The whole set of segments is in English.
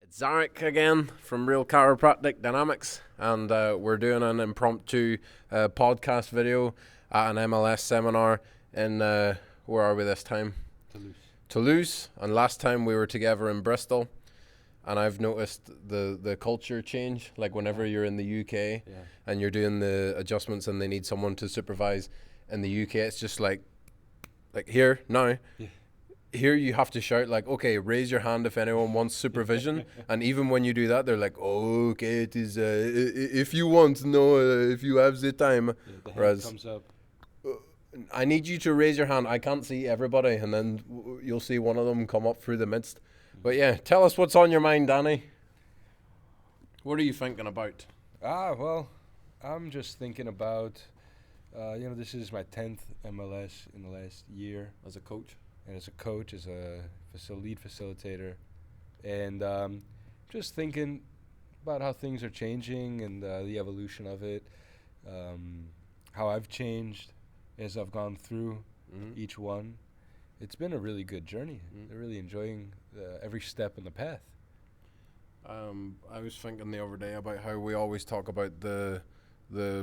It's Zarek again from Real Chiropractic Dynamics, and we're doing an impromptu podcast video at an MLS seminar in, where are we this time? Toulouse, and last time we were together in Bristol, and I've noticed the culture change, like whenever you're in the UK and you're doing the adjustments and they need someone to supervise in the UK, it's just like here, now. Yeah. Here you have to shout like, okay, raise your hand if anyone wants supervision. And even when you do that, they're like, oh, okay, it is, if you want, no, if you have the time. The hand comes up. I need you to raise your hand. I can't see everybody. And then you'll see one of them come up through the midst. But yeah, tell us what's on your mind, Danny. What are you thinking about? Well, I'm just thinking about, this is my 10th MLS in the last year. As a coach? And as a coach, as a lead facilitator. And just thinking about how things are changing and the evolution of it, how I've changed as I've gone through each one. It's been a really good journey. I'm really enjoying every step in the path. I was thinking the other day about how we always talk about the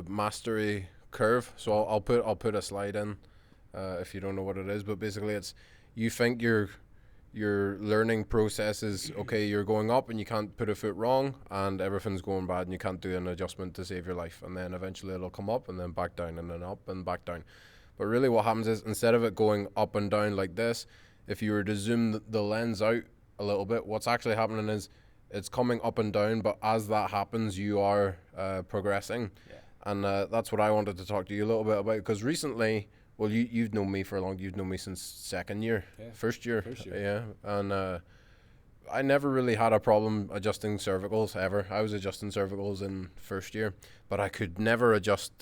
mastery curve. So I'll put a slide in if you don't know what it is. But basically, it's you think your learning process is okay. You're going up and you can't put a foot wrong, and everything's going bad, and you can't do an adjustment to save your life. And then eventually it'll come up, and then back down, and then up and back down. But really, what happens is instead of it going up and down like this, if you were to zoom the lens out a little bit, what's actually happening is it's coming up and down, but as that happens, you are progressing. Yeah. And that's what I wanted to talk to you a little bit about, because recently, well, you've known me for a long, you've known me since second year, first year. Yeah. And I never really had a problem adjusting cervicals ever. I was adjusting cervicals in first year, but I could never adjust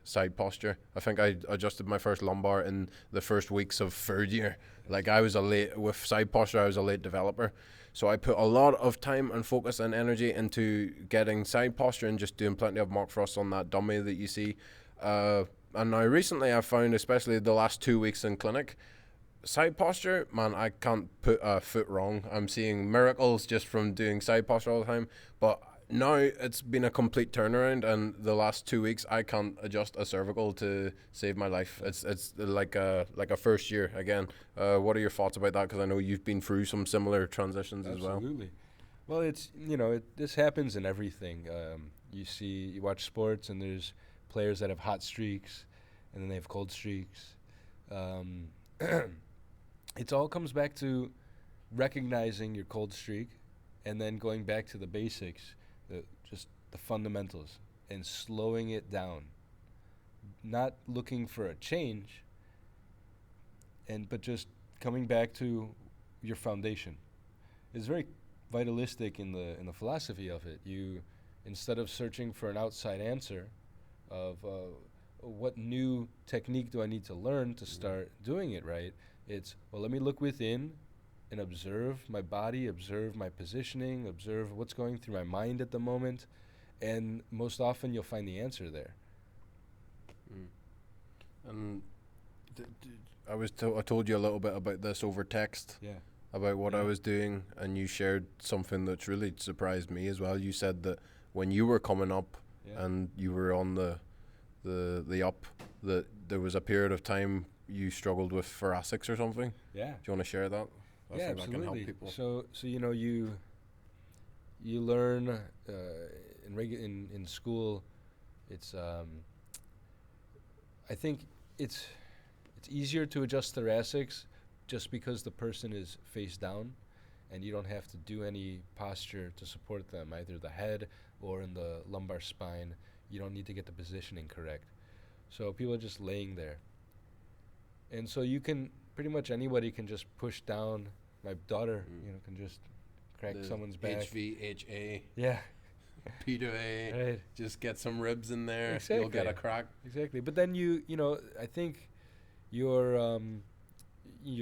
side posture. I think I adjusted my first lumbar in the first weeks of third year. Like with side posture, I was a late developer. So I put a lot of time and focus and energy into getting side posture and just doing plenty of mock thrusts on that dummy that you see. And now recently I've found, especially the last 2 weeks in clinic, side posture, man, I can't put a foot wrong. I'm seeing miracles just from doing side posture all the time. But now it's been a complete turnaround, and the last 2 weeks I can't adjust a cervical to save my life. It's like a first year again. What are your thoughts about that? Because I know you've been through some similar transitions as well. Absolutely. Well, it's this happens in everything. You watch sports, and there's players that have hot streaks, and then they have cold streaks. It all comes back to recognizing your cold streak, and then going back to the basics, just the fundamentals, and slowing it down. Not looking for a change, but just coming back to your foundation. It's very vitalistic in the philosophy of it. You, instead of searching for an outside answer of what new technique do I need to learn to start doing it right, it's, well, let me look within and observe my body, observe my positioning, observe what's going through my mind at the moment, and most often you'll find the answer there. And I told you a little bit about this over text, about what I was doing, and you shared something that's really surprised me as well. You said that when you were coming up and you were on the up, that there was a period of time you struggled with thoracics or something. Yeah. Do you want to share that? I think absolutely. that can help people. So you learn in school. It's I think it's easier to adjust thoracics just because the person is face down, and you don't have to do any posture to support them, either the head or in the lumbar spine. You don't need to get the positioning correct. So people are just laying there. And so you can, pretty much anybody can just push down. My daughter, can just crack someone's back. HVHA. Yeah. P to A. Right. Just get some ribs in there. Exactly. You'll get a crack. Exactly. But then I think your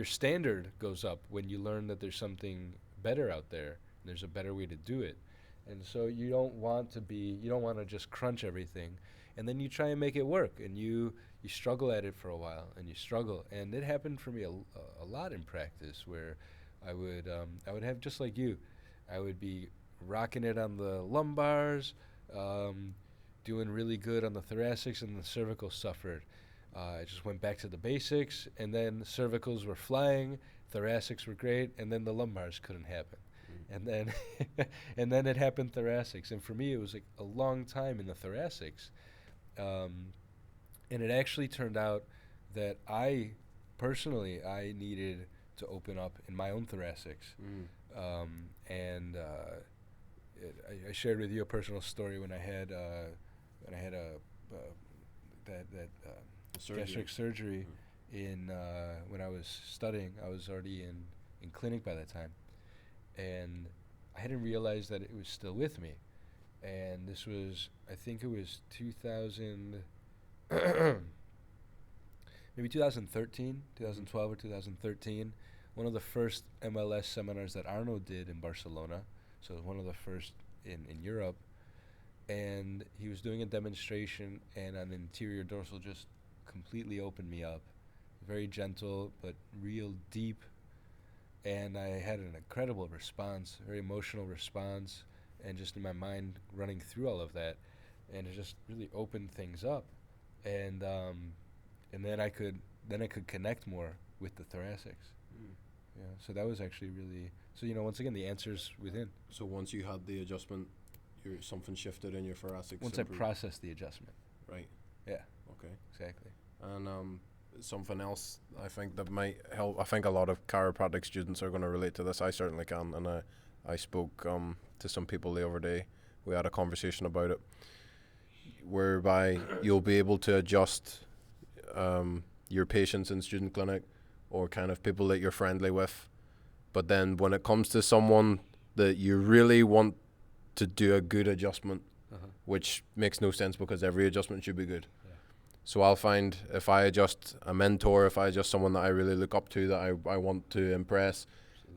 standard goes up when you learn that there's something better out there. There's a better way to do it. And so you don't want to just crunch everything, and then you try and make it work, and you struggle at it for a while, and you struggle. And it happened for me a lot in practice, where I would have, just like you, I would be rocking it on the lumbars, doing really good on the thoracics, and the cervicals suffered. I just went back to the basics, and then cervicals were flying, thoracics were great, and then the lumbars couldn't happen. And then and then it happened thoracics. And for me, it was like a long time in the thoracics. And it actually turned out that I needed to open up in my own thoracics. I shared with you a personal story when I had gastric surgery in when I was studying. I was already in clinic by that time, and I hadn't realized that it was still with me. And this was, I think it was 2000, maybe 2013, 2012 or 2013, one of the first MLS seminars that Arno did in Barcelona. So it was one of the first in Europe. And he was doing a demonstration, and an anterior dorsal just completely opened me up. Very gentle, but real deep. And I had an incredible response, very emotional response, and just in my mind running through all of that. And it just really opened things up. And then I could connect more with the thoracics. Yeah, so that was actually really, so once again, the answer's within. So once you had the adjustment, something shifted in your thoracics. Once I processed the adjustment. Right. Yeah. Okay. Exactly. And something else I think that might help. I think a lot of chiropractic students are going to relate to this. I certainly can. And I spoke to some people the other day. We had a conversation about it, whereby you'll be able to adjust your patients in student clinic or kind of people that you're friendly with. But then when it comes to someone that you really want to do a good adjustment, which makes no sense because every adjustment should be good. Yeah. So I'll find if I adjust a mentor, if I adjust someone that I really look up to, that I want to impress,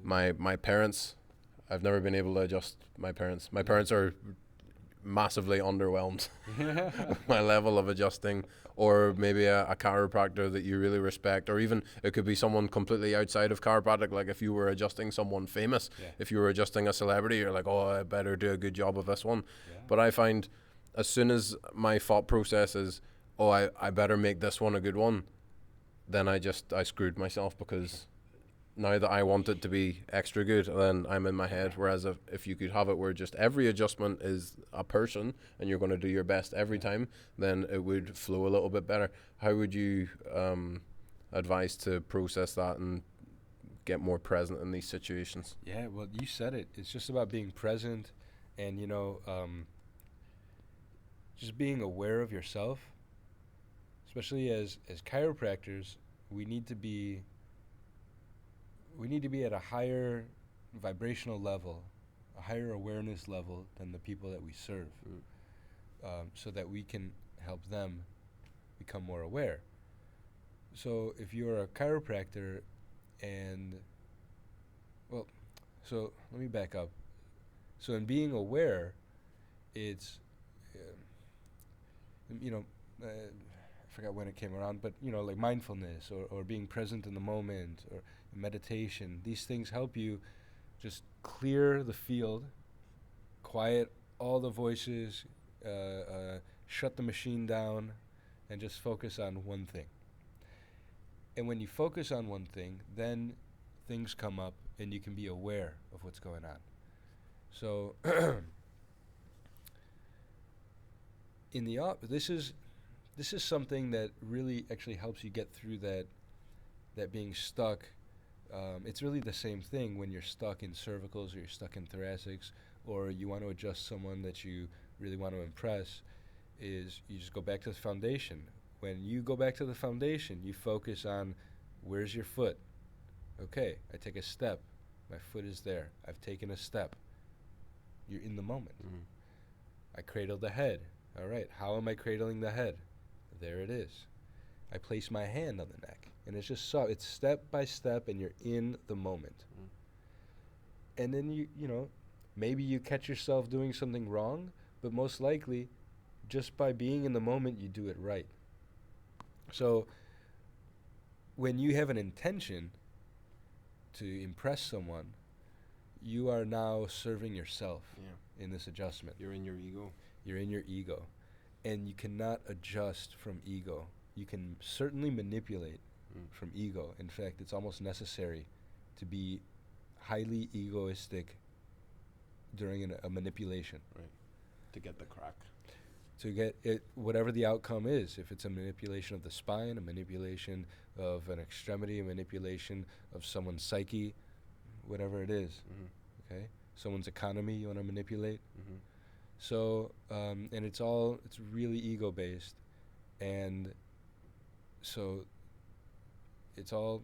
my parents, I've never been able to adjust my parents. My parents are massively underwhelmed with my level of adjusting. Or maybe a chiropractor that you really respect, or even it could be someone completely outside of chiropractic. Like if you were adjusting someone famous, if you were adjusting a celebrity, you're like, oh, I better do a good job of this one. Yeah. But I find as soon as my thought process is, oh, I better make this one a good one, then I screwed myself, because now that I want it to be extra good, then I'm in my head. Whereas if you could have it where just every adjustment is a person and you're going to do your best every time, then it would flow a little bit better. How would you advise to process that and get more present in these situations? Yeah, well, you said it. It's just about being present and, just being aware of yourself. Especially as chiropractors, we need to be at a higher vibrational level, a higher awareness level than the people that we serve, so that we can help them become more aware. So if you're a chiropractor so let me back up. So in being aware, it's, I forgot when it came around, but, like mindfulness or being present in the moment or meditation, these things help you just clear the field, quiet all the voices, shut the machine down, and just focus on one thing. And when you focus on one thing, then things come up and you can be aware of what's going on. So this is something that really actually helps you get through that being stuck. It's really the same thing when you're stuck in cervicals or you're stuck in thoracics, or you want to adjust someone that you really want to impress, is you just go back to the foundation. When you go back to the foundation, you focus on, where's your foot? Okay, I take a step. My foot is there. I've taken a step. You're in the moment. I cradle the head. All right, how am I cradling the head? There it is. I place my hand on the neck. And it's just it's step by step, and you're in the moment. And then you maybe you catch yourself doing something wrong, but most likely, just by being in the moment, you do it right. So when you have an intention to impress someone, you are now serving yourself. Yeah. in this adjustment. You're in your ego. You're in your ego. And you cannot adjust from ego. You can certainly manipulate from ego. In fact, it's almost necessary to be highly egoistic during a manipulation. Right. To get the crack. To get it, whatever the outcome is. If it's a manipulation of the spine, a manipulation of an extremity, a manipulation of someone's psyche, whatever it is. Okay? Someone's economy you want to manipulate. So, and it's really ego-based. And so it's all,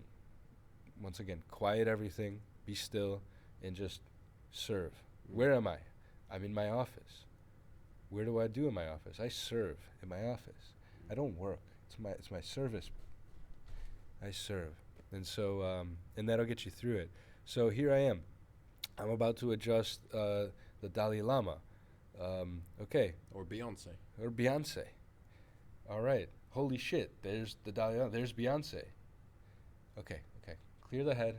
once again, quiet everything, be still, and just serve. Where am I? I'm in my office. Where do I do in my office? I serve in my office. I don't work. It's my service. I serve. And so, and that'll get you through it. So here I am. I'm about to adjust the Dalai Lama. Okay. Or Beyonce. Or Beyonce. All right. Holy shit. There's the Dalai Lama. There's Beyonce. Okay. Clear the head.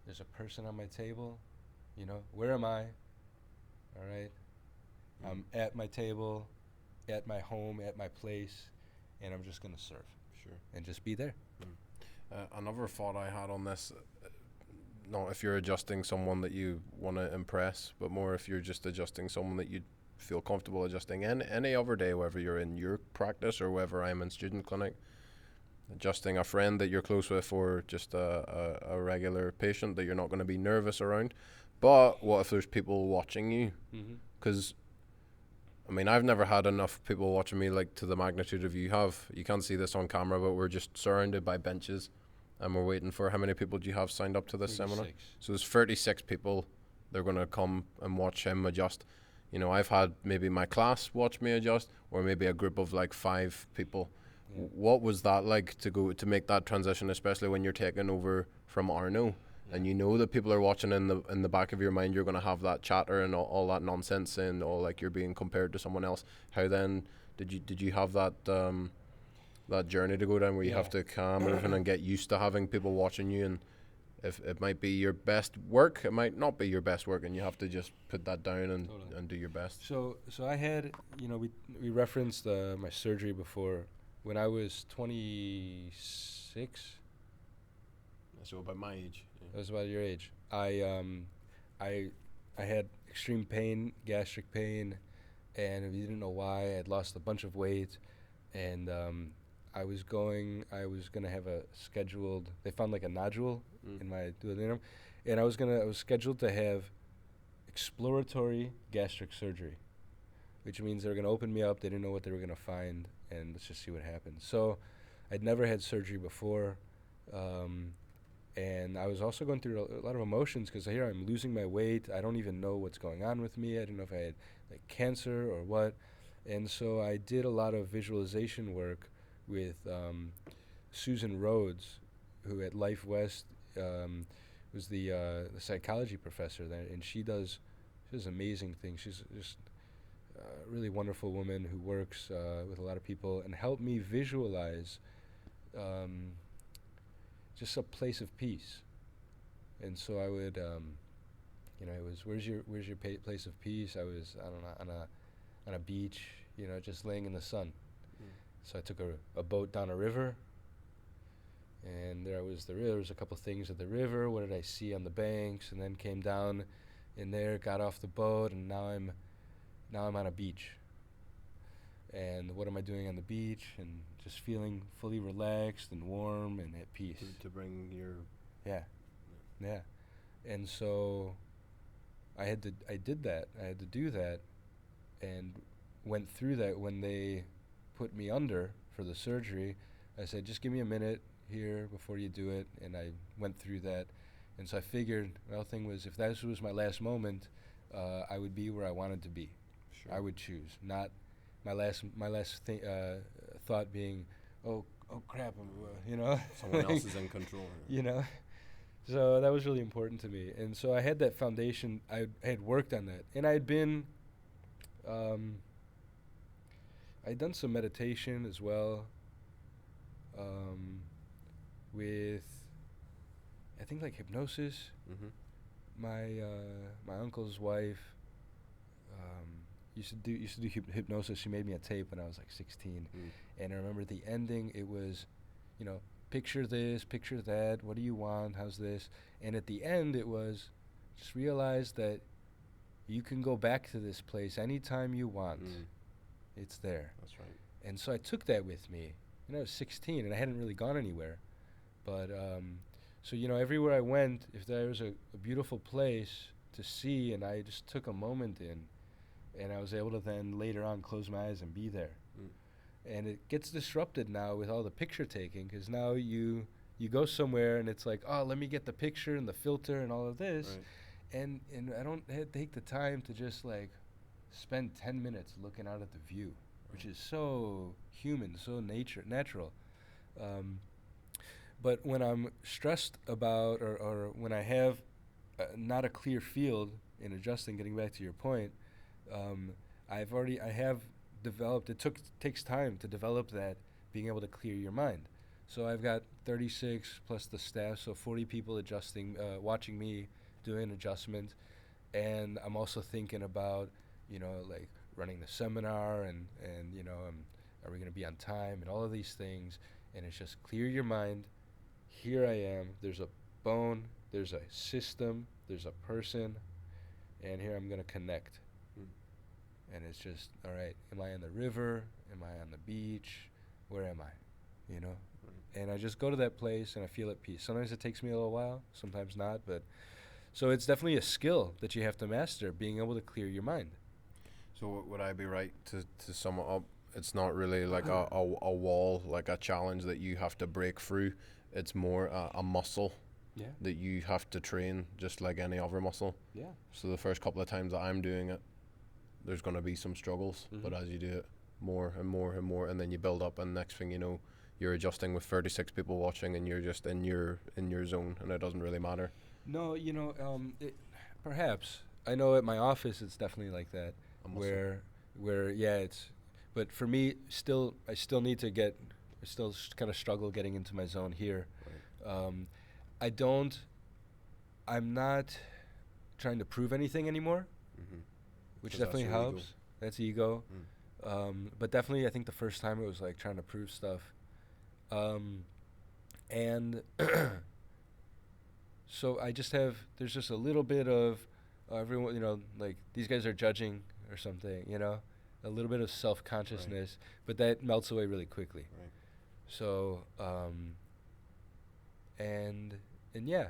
There's a person on my table. You know, where am I? All right. I'm at my table, at my home, at my place, and I'm just going to serve. Sure. And just be there. Another thought I had on this, not if you're adjusting someone that you want to impress, but more if you're just adjusting someone that you feel comfortable adjusting any other day, whether you're in your practice or whether I'm in student clinic, adjusting a friend that you're close with or just a regular patient that you're not going to be nervous around. But what if there's people watching you? Because I mean, I've never had enough people watching me like to the magnitude of you have. You can't see this on camera, but we're just surrounded by benches and we're waiting for, how many people do you have signed up to this 36. seminar? So there's 36 people. They're going to come and watch him adjust. You know, I've had maybe my class watch me adjust, or maybe a group of like 5 people. What was that like to make that transition, especially when you're taking over from Arno? And you know that people are watching in the back of your mind. You're going to have that chatter and all that nonsense, and all like you're being compared to someone else. How then did you have that that journey to go down where you have to calm everything and get used to having people watching you? And if it might be your best work, it might not be your best work, and you have to just put that down and do your best. So I had, you know, we referenced my surgery before. When I was 26. So about my age. That was about your age. I had extreme pain, gastric pain, and we didn't know why. I had lost a bunch of weight, and I was gonna have a scheduled. They found like a nodule in my duodenum, and I was scheduled to have exploratory gastric surgery, which means they were gonna open me up. They didn't know what they were gonna find, and let's just see what happens. So, I'd never had surgery before. And I was also going through a lot of emotions because here I'm losing my weight. I don't even know what's going on with me. I don't know if I had like cancer or what. And so I did a lot of visualization work with Susan Rhodes, who at Life West was the psychology professor there, and she does amazing things. She's just a really wonderful woman who works with a lot of people and helped me visualize just a place of peace. And so I would, you know, it was, where's your place of peace? I was, I don't know, on a beach, you know, just laying in the sun. So I took a boat down a river, and there was the river. There was a couple things at the river. What did I see on the banks? And then came down in there, got off the boat, and now I'm on a beach. And what am I doing on the beach? And just feeling fully relaxed and warm and at peace. To bring your... Yeah. And so I did that. I had to do that, and went through that. When they put me under for the surgery, I said, just give me a minute here before you do it. And I went through that. And so I figured, well, the thing was, if this was my last moment, I would be where I wanted to be. Sure. I would choose, not my last thought being, oh crap, you know. Someone else is in control. You know. So that was really important to me. And so I had that foundation. I had worked on that. And I had been, I'd done some meditation as well, with, I think, like hypnosis. Mm-hmm. My uncle's wife used to do hypnosis. She made me a tape when I was like 16, and I remember the ending. It was, picture this, picture that. What do you want? How's this? And at the end, it was just realize that you can go back to this place anytime you want. It's there. That's right. And so I took that with me. I was 16 and I hadn't really gone anywhere. But, so, everywhere I went, if there was a beautiful place to see and I just took a moment in, and I was able to then later on close my eyes and be there. And it gets disrupted now with all the picture taking, because now you go somewhere and it's like, oh, let me get the picture and the filter and all of this. Right. And I don't take the time to just like spend 10 minutes looking out at the view, which is so human, so natural. But when I'm stressed about or when I have not a clear field in adjusting, getting back to your point, I have developed, takes time to develop that, being able to clear your mind. So I've got 36 plus the staff, so 40 people adjusting, watching me doing an adjustment. And I'm also thinking about, like running the seminar and are we going to be on time and all of these things. And it's just clear your mind. Here I am. There's a bone. There's a system. There's a person. And here I'm going to connect. And it's just, all right, am I in the river? Am I on the beach? Where am I? And I just go to that place and I feel at peace. Sometimes it takes me a little while, sometimes not. But so it's definitely a skill that you have to master, being able to clear your mind. So would I be right to sum it up? It's not really like a wall, like a challenge that you have to break through. It's more a muscle that you have to train just like any other muscle. Yeah. So the first couple of times that I'm doing it, there's going to be some struggles, but as you do it more and more and more, and then you build up, and next thing you know, you're adjusting with 36 people watching, and you're just in your zone, and it doesn't really matter. No, perhaps. I know at my office it's definitely like that, where it's, but for me, I still need to kind of struggle getting into my zone here. Right. I'm not trying to prove anything anymore. Which definitely helps. Ego. That's ego. But definitely, I think the first time it was like trying to prove stuff. And so there's just a little bit of everyone, like these guys are judging or something, a little bit of self-consciousness, but that melts away really quickly. Right. So, and yeah,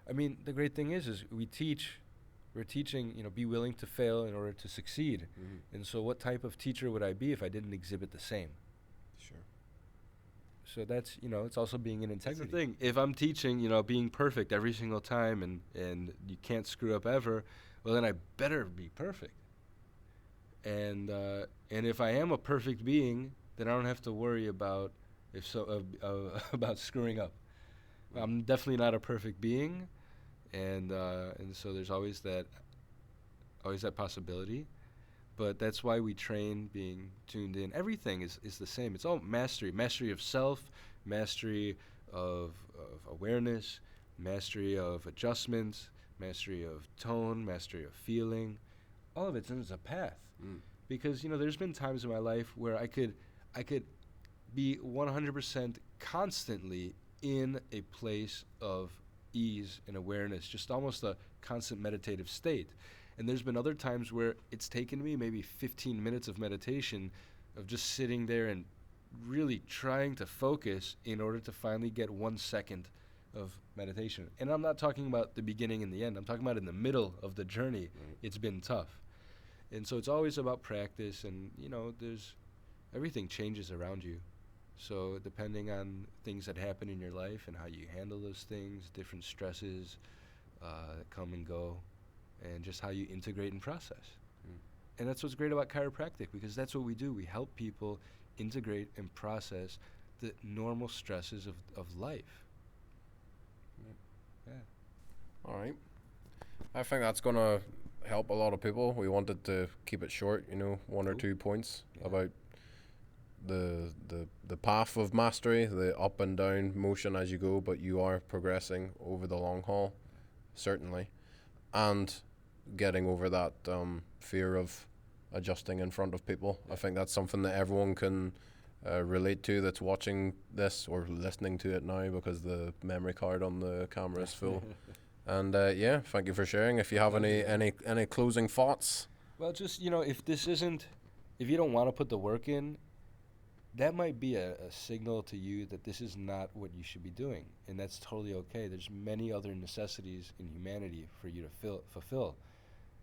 I mean, the great thing is we're teaching, be willing to fail in order to succeed. And so what type of teacher would I be if I didn't exhibit the same? Sure. So that's, it's also being an integrity. That's the thing. If I'm teaching, being perfect every single time and you can't screw up ever, well, then I better be perfect. And if I am a perfect being, then I don't have to worry about about screwing up. I'm definitely not a perfect being. And so there's always that possibility, but that's why we train being tuned in. Everything is the same. It's all mastery of self, mastery of awareness, mastery of adjustments, mastery of tone, mastery of feeling. All of it is a path, because there's been times in my life where I could be 100% constantly in a place of ease and awareness, just almost a constant meditative state. And there's been other times where it's taken me maybe 15 minutes of meditation, of just sitting there and really trying to focus in order to finally get 1 second of meditation. And I'm not talking about the beginning and the end. I'm talking about in the middle of the journey. It's been tough. And so it's always about practice, and everything changes around you. So depending on things that happen in your life and how you handle those things, different stresses that come and go, and just how you integrate and process. And that's what's great about chiropractic, because that's what we do. We help people integrate and process the normal stresses of life. Yeah. All right. I think that's going to help a lot of people. We wanted to keep it short, 1 or 2 points about the path of mastery, the up and down motion as you go, but you are progressing over the long haul, certainly, and getting over that fear of adjusting in front of people. Yeah. I think that's something that everyone can relate to that's watching this or listening to it now, because the memory card on the camera is full. And yeah, thank you for sharing. If you have any closing thoughts. Well, just, if you don't want to put the work in, that might be a signal to you that this is not what you should be doing, and that's totally okay. There's many other necessities in humanity for you to fulfill.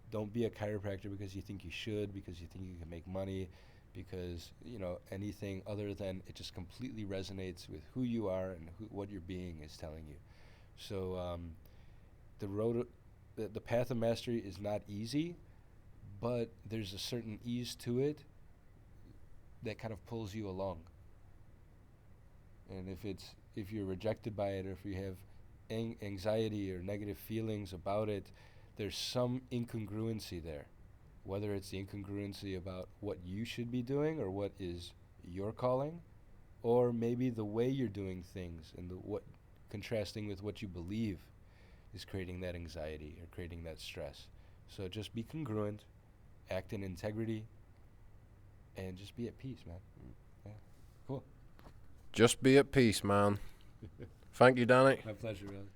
Don't be a chiropractor because you think you should, because you think you can make money, because anything other than it just completely resonates with who you are and what your being is telling you. So the path of mastery is not easy, but there's a certain ease to it that kind of pulls you along. And if you're rejected by it, or if you have anxiety or negative feelings about it, there's some incongruency there. Whether it's the incongruency about what you should be doing or what is your calling, or maybe the way you're doing things and what contrasting with what you believe is creating that anxiety or creating that stress. So just be congruent, act in integrity, and just be at peace, man. Yeah, cool. Just be at peace, man. Thank you, Danny. My pleasure, brother.